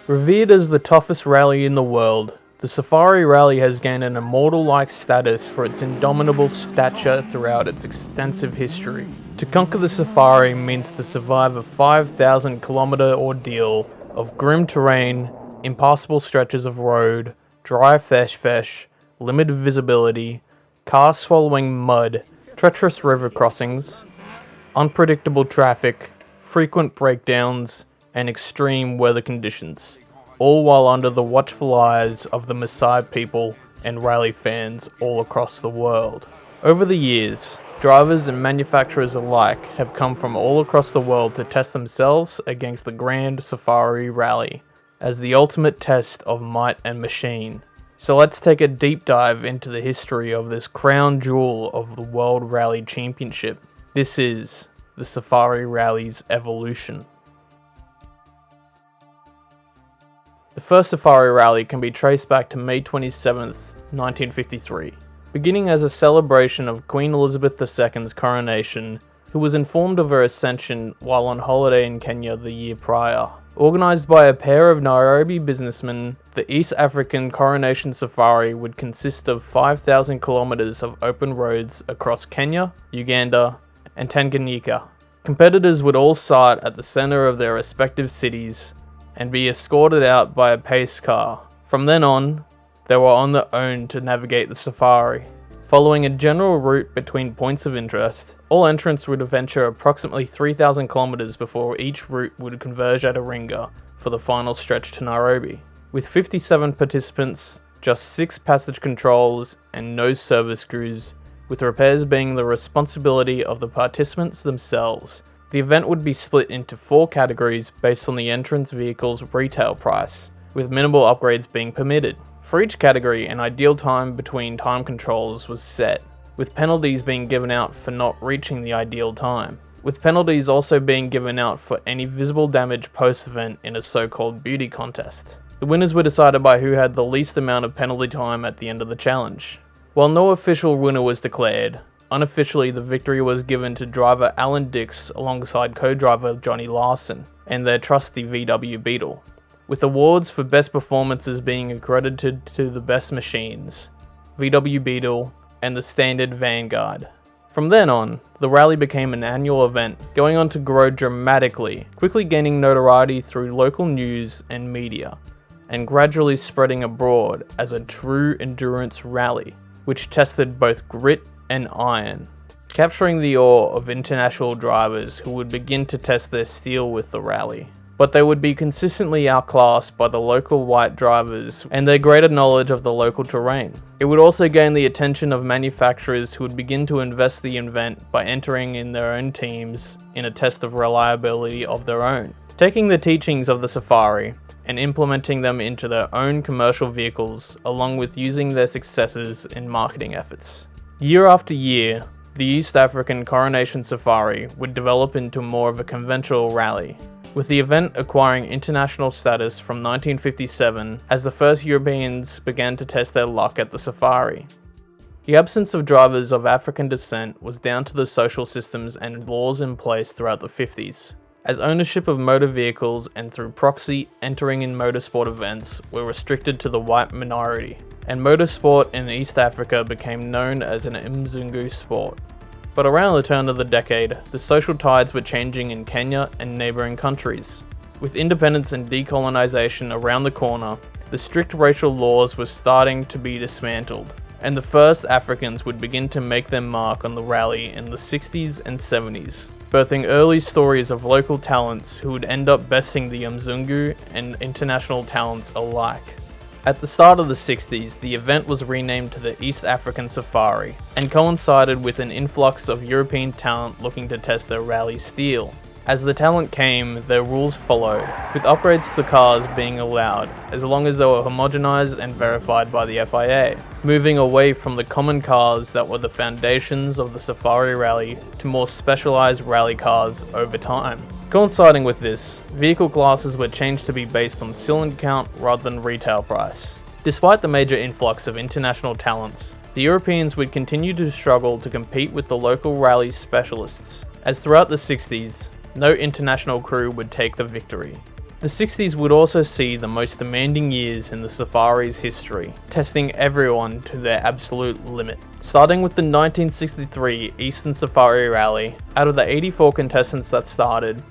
Revered as the toughest rally in the world, the Safari Rally has gained an immortal-like status for its indomitable stature throughout its extensive history. To conquer the Safari means to survive a 5,000-kilometer ordeal of grim terrain, impassable stretches of road, dry fesh, limited visibility, car-swallowing mud, treacherous river crossings, unpredictable traffic, frequent breakdowns, and extreme weather conditions, all while under the watchful eyes of the Maasai people and rally fans all across the world. Over the years, drivers and manufacturers alike have come from all across the world to test themselves against the Grand Safari Rally as the ultimate test of might and machine. So let's take a deep dive into the history of this crown jewel of the World Rally Championship. This is the Safari Rally's evolution. The first Safari Rally can be traced back to May 27th, 1953, beginning as a celebration of Queen Elizabeth II's coronation, who was informed of her ascension while on holiday in Kenya the year prior. Organised by a pair of Nairobi businessmen, the East African Coronation Safari would consist of 5,000 kilometres of open roads across Kenya, Uganda, and Tanganyika. Competitors would all start at the centre of their respective cities and be escorted out by a pace car. From then on, they were on their own to navigate the safari. Following a general route between points of interest, all entrants would venture approximately 3,000 kilometres before each route would converge at Iringa for the final stretch to Nairobi. With 57 participants, just 6 passage controls, and no service crews, with repairs being the responsibility of the participants themselves. The event would be split into 4 categories based on the entrance vehicle's retail price, with minimal upgrades being permitted. For each category, an ideal time between time controls was set, with penalties being given out for not reaching the ideal time, with penalties also being given out for any visible damage post-event in a so-called beauty contest. The winners were decided by who had the least amount of penalty time at the end of the challenge. While no official winner was declared, unofficially the victory was given to driver Alan Dix alongside co-driver Johnny Larson and their trusty VW Beetle, with awards for best performances being accredited to the best machines, VW Beetle and the standard Vanguard. From then on, the rally became an annual event, going on to grow dramatically, quickly gaining notoriety through local news and media, and gradually spreading abroad as a true endurance rally, which tested both grit and iron, capturing the awe of international drivers who would begin to test their steel with the rally. But they would be consistently outclassed by the local white drivers and their greater knowledge of the local terrain. It would also gain the attention of manufacturers who would begin to invest the event by entering in their own teams in a test of reliability of their own, taking the teachings of the Safari and implementing them into their own commercial vehicles, along with using their successes in marketing efforts. Year after year, the East African Coronation Safari would develop into more of a conventional rally, with the event acquiring international status from 1957 as the first Europeans began to test their luck at the safari. The absence of drivers of African descent was down to the social systems and laws in place throughout the 50s, as ownership of motor vehicles and through proxy entering in motorsport events were restricted to the white minority, and motorsport in East Africa became known as an Mzungu sport. But around the turn of the decade, the social tides were changing in Kenya and neighbouring countries. With independence and decolonization around the corner, the strict racial laws were starting to be dismantled, and the first Africans would begin to make their mark on the rally in the 60s and 70s, birthing early stories of local talents who would end up besting the Mzungu and international talents alike. At the start of the 60s, the event was renamed to the East African Safari and coincided with an influx of European talent looking to test their rally steel. As the talent came, their rules followed, with upgrades to cars being allowed, as long as they were homogenized and verified by the FIA, moving away from the common cars that were the foundations of the Safari Rally to more specialized rally cars over time. Coinciding with this, vehicle classes were changed to be based on cylinder count rather than retail price. Despite the major influx of international talents, the Europeans would continue to struggle to compete with the local rally specialists, as throughout the 60s, no international crew would take the victory. The 60s would also see the most demanding years in the Safari's history, testing everyone to their absolute limit. Starting with the 1963 Eastern Safari Rally, out of the 84 contestants that started,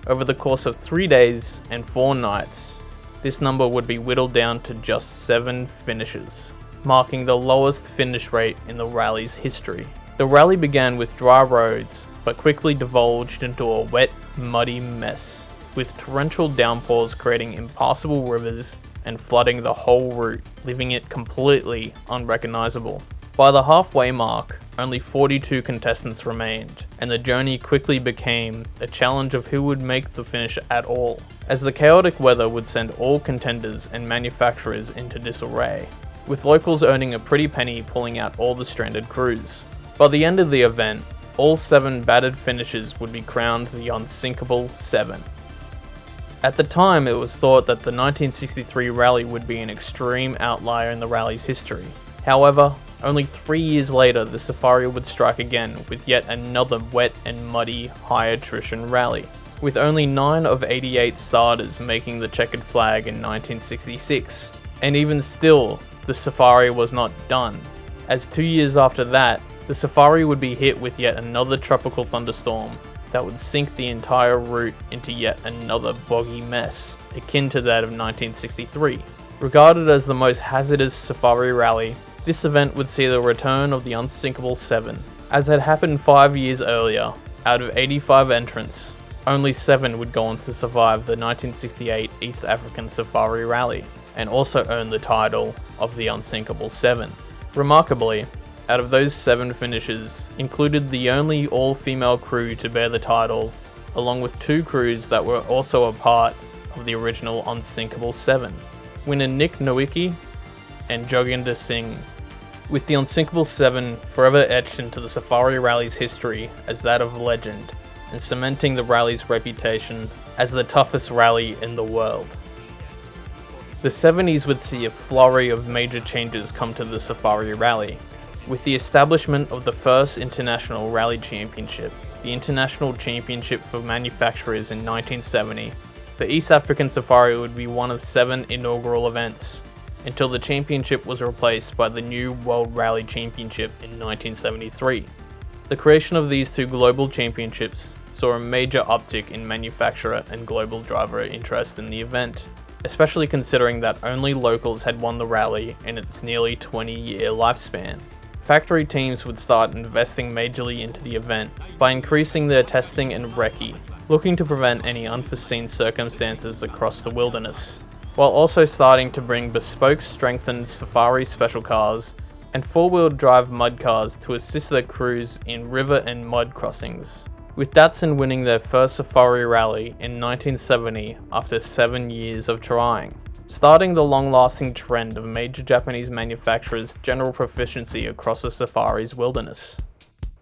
over the course of 3 days and 4 nights, this number would be whittled down to just 7 finishers, marking the lowest finish rate in the rally's history. The rally began with dry roads, but quickly divulged into a wet, muddy mess, with torrential downpours creating impassable rivers and flooding the whole route, leaving it completely unrecognizable. By the halfway mark, only 42 contestants remained, and the journey quickly became a challenge of who would make the finish at all, as the chaotic weather would send all contenders and manufacturers into disarray, with locals earning a pretty penny pulling out all the stranded crews. By the end of the event, all 7 battered finishers would be crowned the Unsinkable 7. At the time, it was thought that the 1963 rally would be an extreme outlier in the rally's history. However, only 3 years later, the Safari would strike again with yet another wet and muddy high attrition rally, with only 9 of 88 starters making the checkered flag in 1966. And even still, the Safari was not done, as 2 years after that, the Safari would be hit with yet another tropical thunderstorm that would sink the entire route into yet another boggy mess, akin to that of 1963. Regarded as the most hazardous Safari rally, this event would see the return of the Unsinkable 7. As had happened 5 years earlier, out of 85 entrants, only 7 would go on to survive the 1968 East African Safari Rally, and also earn the title of the Unsinkable 7. Remarkably, out of those 7 finishers, included the only all-female crew to bear the title, along with 2 crews that were also a part of the original Unsinkable 7, winner Nick Nowicki and Joginder Singh, with the Unsinkable 7 forever etched into the Safari Rally's history as that of legend, and cementing the rally's reputation as the toughest rally in the world. The 70s would see a flurry of major changes come to the Safari Rally, with the establishment of the first International Rally Championship, the International Championship for Manufacturers in 1970. The East African Safari would be one of 7 inaugural events, until the championship was replaced by the new World Rally Championship in 1973. The creation of these 2 global championships saw a major uptick in manufacturer and global driver interest in the event, especially considering that only locals had won the rally in its nearly 20-year lifespan. Factory teams would start investing majorly into the event by increasing their testing and recce, looking to prevent any unforeseen circumstances across the wilderness, while also starting to bring bespoke strengthened Safari special cars and 4-wheel drive mud cars to assist their crews in river and mud crossings, with Datsun winning their first Safari Rally in 1970 after 7 years of trying, starting the long-lasting trend of major Japanese manufacturers' general proficiency across the Safari's wilderness.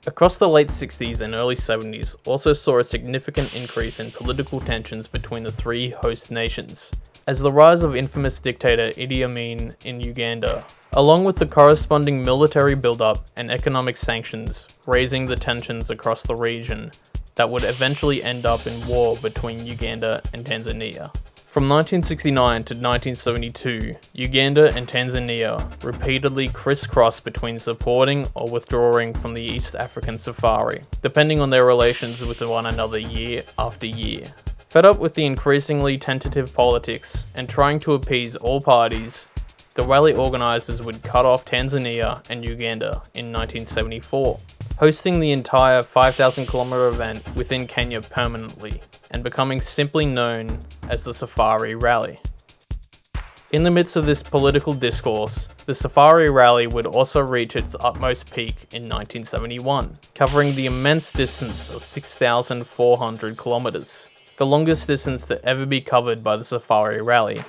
Across the late 60s and early 70s also saw a significant increase in political tensions between the 3 host nations, as the rise of infamous dictator Idi Amin in Uganda, along with the corresponding military buildup and economic sanctions, raising the tensions across the region that would eventually end up in war between Uganda and Tanzania. From 1969 to 1972, Uganda and Tanzania repeatedly crisscrossed between supporting or withdrawing from the East African Safari, depending on their relations with one another year after year. Fed up with the increasingly tentative politics and trying to appease all parties, the rally organisers would cut off Tanzania and Uganda in 1974, hosting the entire 5,000-kilometre event within Kenya permanently, and becoming simply known as the Safari Rally. In the midst of this political discourse, the Safari Rally would also reach its utmost peak in 1971, covering the immense distance of 6,400 kilometres, the longest distance to ever be covered by the Safari Rally.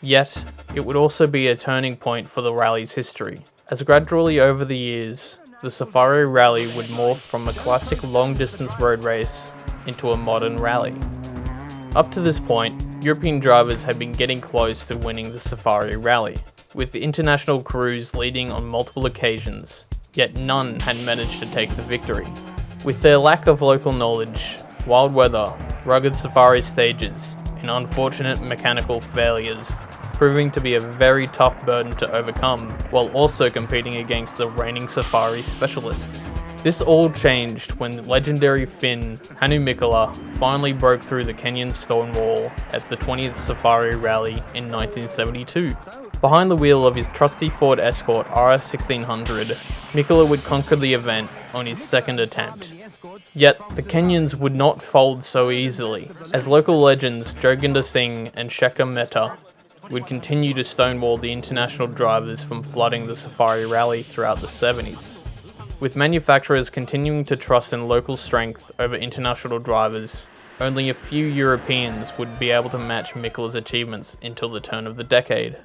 Yet, it would also be a turning point for the rally's history, as gradually over the years, the Safari Rally would morph from a classic long-distance road race into a modern rally. Up to this point, European drivers had been getting close to winning the Safari Rally, with international crews leading on multiple occasions, yet none had managed to take the victory. With their lack of local knowledge, wild weather, rugged safari stages, in unfortunate mechanical failures, proving to be a very tough burden to overcome, while also competing against the reigning Safari specialists. This all changed when legendary Finn Hannu Mikkola finally broke through the Kenyan stone wall at the 20th Safari Rally in 1972. Behind the wheel of his trusty Ford Escort RS 1600, Mikkola would conquer the event on his second attempt. Yet, the Kenyans would not fold so easily, as local legends Joginder Singh and Shekhar Mehta would continue to stonewall the international drivers from flooding the Safari Rally throughout the 70s. With manufacturers continuing to trust in local strength over international drivers, only a few Europeans would be able to match Mikkola's achievements until the turn of the decade.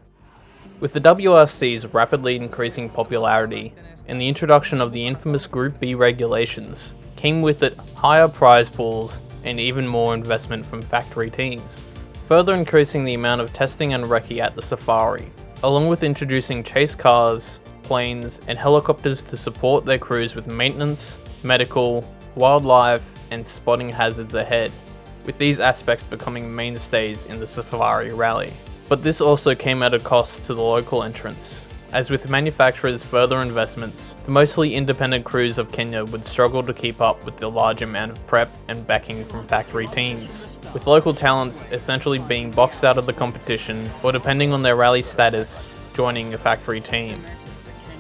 With the WRC's rapidly increasing popularity and the introduction of the infamous Group B regulations, came with it higher prize pools and even more investment from factory teams, further increasing the amount of testing and recce at the Safari, along with introducing chase cars, planes, and helicopters to support their crews with maintenance, medical, wildlife, and spotting hazards ahead, with these aspects becoming mainstays in the Safari Rally. But this also came at a cost to the local entrants, as with manufacturers' further investments, the mostly independent crews of Kenya would struggle to keep up with the large amount of prep and backing from factory teams, with local talents essentially being boxed out of the competition or, depending on their rally status, joining a factory team.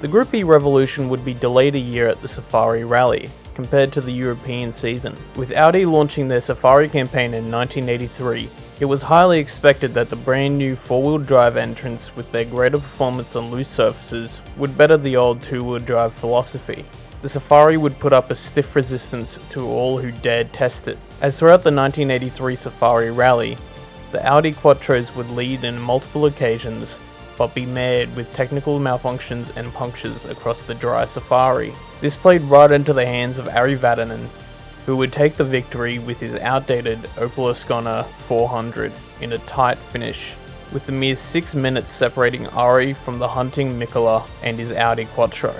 The Group B revolution would be delayed a year at the Safari Rally, compared to the European season. With Audi launching their Safari campaign in 1983, it was highly expected that the brand new four-wheel drive entrants with their greater performance on loose surfaces would better the old two-wheel drive philosophy. The Safari would put up a stiff resistance to all who dared test it, as throughout the 1983 Safari Rally, the Audi Quattros would lead in multiple occasions but be marred with technical malfunctions and punctures across the dry Safari. This played right into the hands of Ari Vatanen, who would take the victory with his outdated Opel Ascona 400 in a tight finish, with a mere 6 minutes separating Ari from the hunting Mikkola and his Audi Quattro.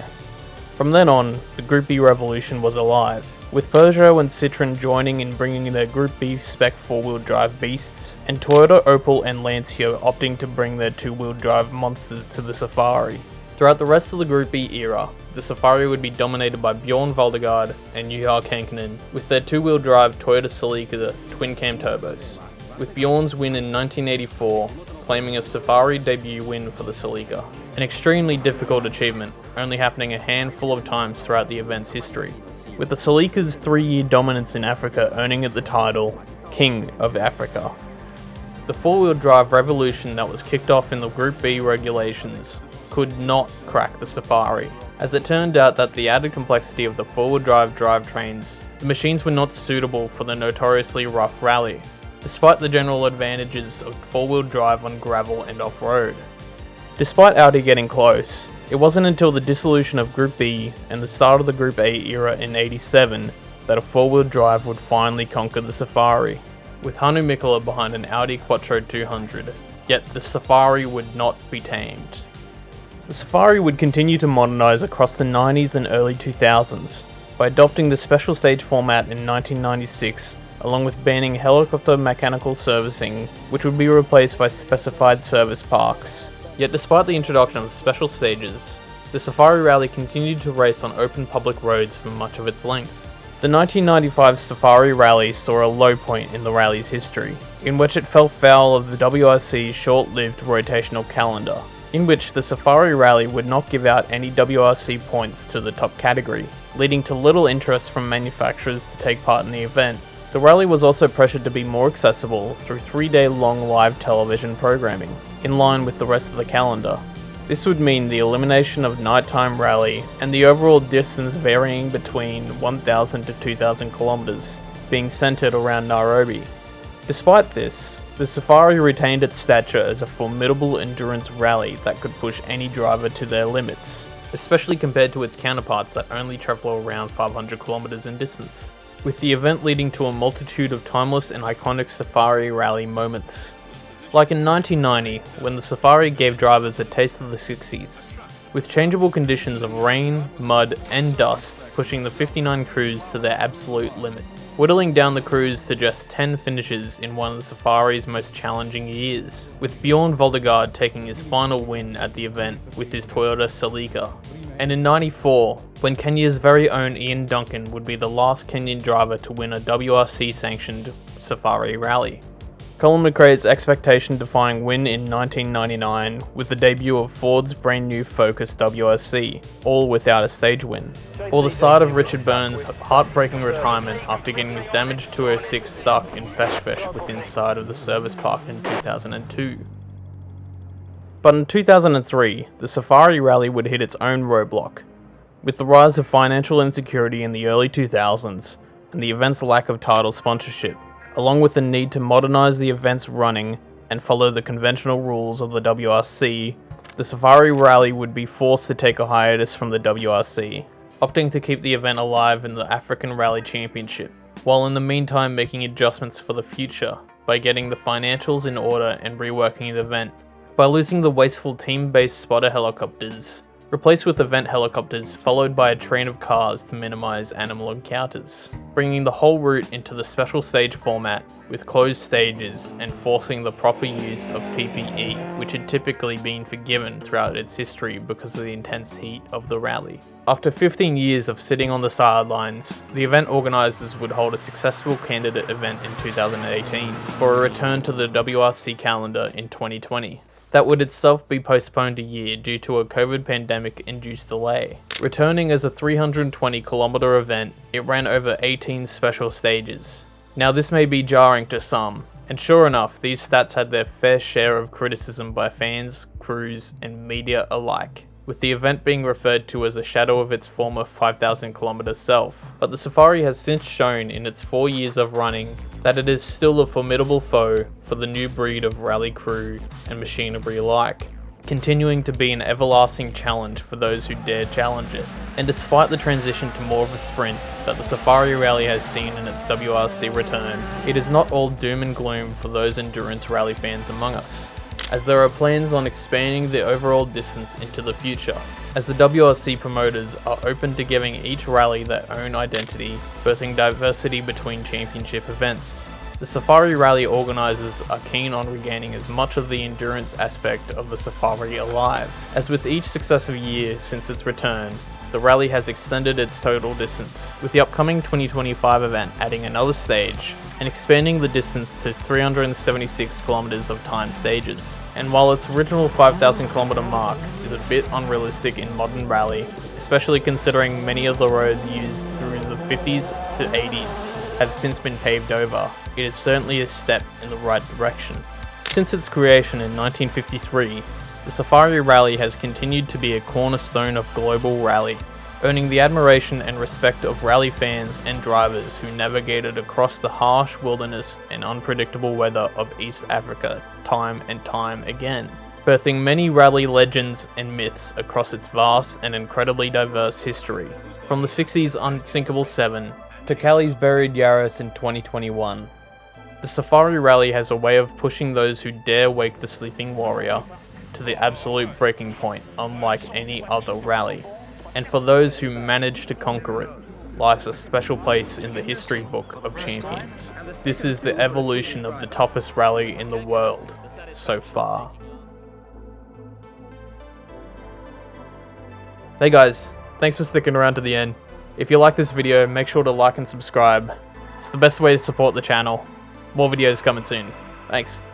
From then on, the Group B revolution was alive, with Peugeot and Citroën joining in bringing their Group B spec four-wheel drive beasts, and Toyota, Opel and Lancia opting to bring their two-wheel drive monsters to the Safari. Throughout the rest of the Group B era, the Safari would be dominated by Bjorn Valdegaard and Juha Kankkunen with their two-wheel drive Toyota Celica twin-cam turbos, with Bjorn's win in 1984 claiming a Safari debut win for the Celica, an extremely difficult achievement, only happening a handful of times throughout the event's history, with the Celica's 3-year dominance in Africa earning it the title King of Africa. The four-wheel drive revolution that was kicked off in the Group B regulations could not crack the Safari, as it turned out that the added complexity of the four-wheel drive drivetrains, the machines were not suitable for the notoriously rough rally, despite the general advantages of four-wheel drive on gravel and off-road. Despite Audi getting close, it wasn't until the dissolution of Group B and the start of the Group A era in '87 that a four-wheel drive would finally conquer the Safari, with Hannu Mikkola behind an Audi Quattro 200, yet the Safari would not be tamed. The Safari would continue to modernise across the 90s and early 2000s by adopting the special stage format in 1996, along with banning helicopter mechanical servicing, which would be replaced by specified service parks. Yet despite the introduction of special stages, the Safari Rally continued to race on open public roads for much of its length. The 1995 Safari Rally saw a low point in the rally's history, in which it fell foul of the WRC's short-lived rotational calendar, in which the Safari Rally would not give out any WRC points to the top category, leading to little interest from manufacturers to take part in the event. The rally was also pressured to be more accessible through 3-day-long live television programming, in line with the rest of the calendar. This would mean the elimination of nighttime rally and the overall distance varying between 1,000 to 2,000 kilometers, being centered around Nairobi. Despite this, the Safari retained its stature as a formidable endurance rally that could push any driver to their limits, especially compared to its counterparts that only travel around 500 kilometers in distance, with the event leading to a multitude of timeless and iconic Safari Rally moments. Like in 1990, when the Safari gave drivers a taste of the 60s, with changeable conditions of rain, mud, and dust pushing the 59 crews to their absolute limit, whittling down the crews to just 10 finishes in one of the Safari's most challenging years, with Bjorn Voldegaard taking his final win at the event with his Toyota Celica. And in '94, when Kenya's very own Ian Duncan would be the last Kenyan driver to win a WRC-sanctioned Safari rally. Colin McRae's expectation-defying win in 1999 with the debut of Ford's brand new Focus WRC, all without a stage win. Or the sight of Richard Burns' heartbreaking retirement after getting his damaged 206 stuck in Fesh within sight of the service park in 2002. But in 2003, the Safari Rally would hit its own roadblock. With the rise of financial insecurity in the early 2000s and the event's lack of title sponsorship, along with the need to modernise the event's running and follow the conventional rules of the WRC, the Safari Rally would be forced to take a hiatus from the WRC, opting to keep the event alive in the African Rally Championship, while in the meantime making adjustments for the future by getting the financials in order and reworking the event, by losing the wasteful team-based spotter helicopters, replaced with event helicopters followed by a train of cars to minimise animal encounters, bringing the whole route into the special stage format with closed stages and forcing the proper use of PPE, which had typically been forgiven throughout its history because of the intense heat of the rally. After 15 years of sitting on the sidelines, the event organisers would hold a successful candidate event in 2018 for a return to the WRC calendar in 2020. That would itself be postponed a year due to a COVID pandemic-induced delay. Returning as a 320km event, it ran over 18 special stages. Now this may be jarring to some, and sure enough, these stats had their fair share of criticism by fans, crews, and media alike, with the event being referred to as a shadow of its former 5,000km self. But the Safari has since shown in its 4 years of running that it is still a formidable foe for the new breed of rally crew and machinery alike, continuing to be an everlasting challenge for those who dare challenge it. And despite the transition to more of a sprint that the Safari Rally has seen in its WRC return, it is not all doom and gloom for those endurance rally fans among us, as there are plans on expanding the overall distance into the future, as the WRC promoters are open to giving each rally their own identity, birthing diversity between championship events. The Safari Rally organisers are keen on regaining as much of the endurance aspect of the Safari alive, as with each successive year since its return, the rally has extended its total distance, with the upcoming 2025 event adding another stage and expanding the distance to 376km of time stages. And while its original 5,000km mark is a bit unrealistic in modern rally, especially considering many of the roads used through the 50s to 80s have since been paved over, it is certainly a step in the right direction. Since its creation in 1953, the Safari Rally has continued to be a cornerstone of global rally, earning the admiration and respect of rally fans and drivers who navigated across the harsh wilderness and unpredictable weather of East Africa time and time again, birthing many rally legends and myths across its vast and incredibly diverse history, from the 60s Unsinkable 7 to Cali's Buried Yaris in 2021. The Safari Rally has a way of pushing those who dare wake the sleeping warrior to the absolute breaking point, unlike any other rally. And for those who manage to conquer it, lies a special place in the history book of champions. This is the evolution of the toughest rally in the world so far. Hey guys, thanks for sticking around to the end. If you like this video, make sure to like and subscribe. It's the best way to support the channel. More videos coming soon. Thanks.